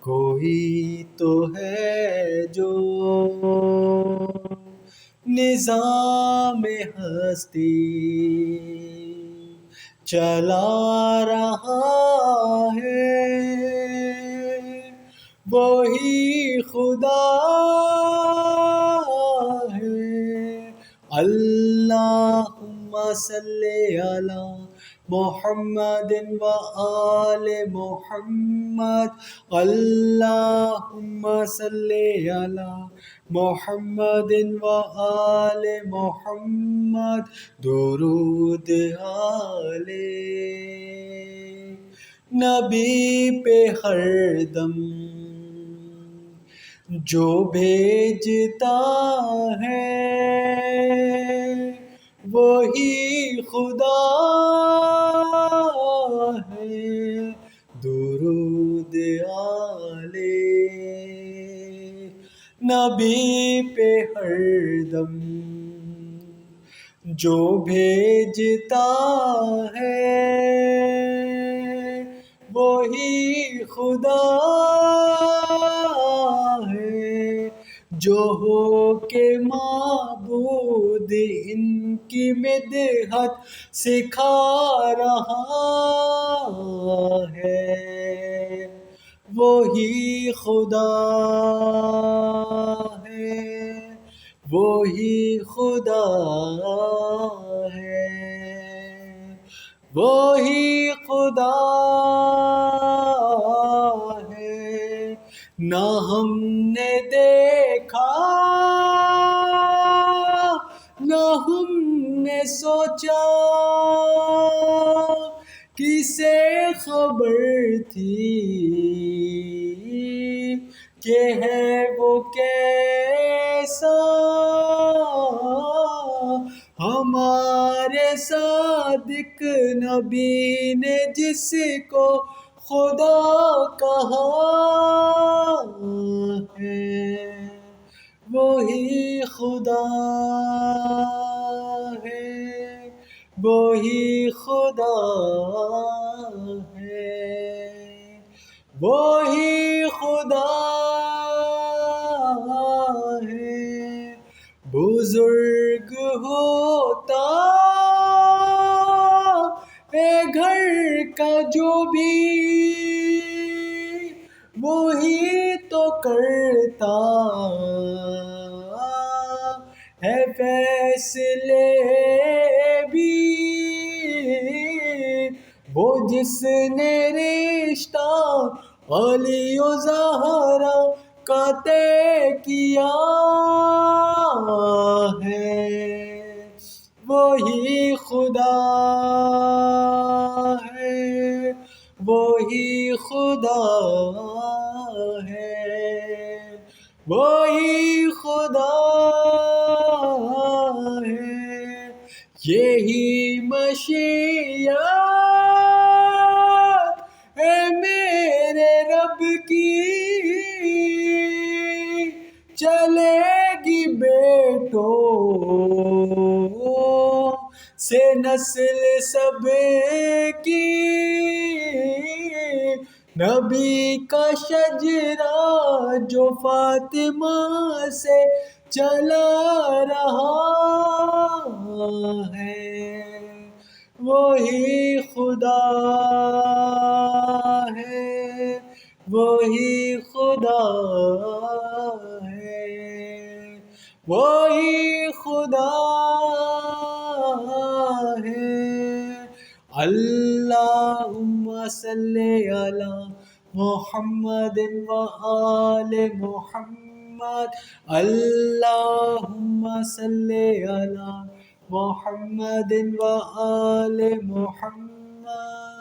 کوئی تو ہے جو نظام ہستی چلا رہا ہے، وہی خدا ہے۔ اللہم صلی علی محمد و آل محمد، اللہم صلی علی محمد و آل محمد، درود آلِ نبی پہ ہر دم جو بھیجتا ہے وہی خدا ہے، درود آلِ نبی پہ ہر دم جو بھیجتا ہے وہی خدا ہے، جو ہو کے معبود ان کی مدحت سکھا رہا ہے، وہی خدا ہے، وہی خدا ہے، وہی خدا ہے۔ نہ ہم نے دیکھا نہ ہم نے سوچا، کسے خبر تھی کہ ہے وہ کیسا، ہمارے صادق نبی نے جس کو خدا کہا ہے وہی خدا ہے، وہی خدا ہے، وہی خدا ہے۔ بزرگ ہوتا اے گھر کا جو بھی وہی تو کرتا ہے فیصلے بھی، وہ جس نے رشتہ علی و زہرا کا طے کیا ہے وہی خدا ہے، وہی خدا ہے، وہی خدا ہے۔ یہی مشیت ہے میرے رب کی، چلے گی بیٹوں سے نسل سب کی، نبی کا شجرہ جو فاطمہ سے چلا رہا ہے وہی خدا ہے، وہی خدا ہے، وہی خدا ہے۔ اللہم صلی علی محمد و آل محمد، اللہم صلی علی محمد و آل محمد۔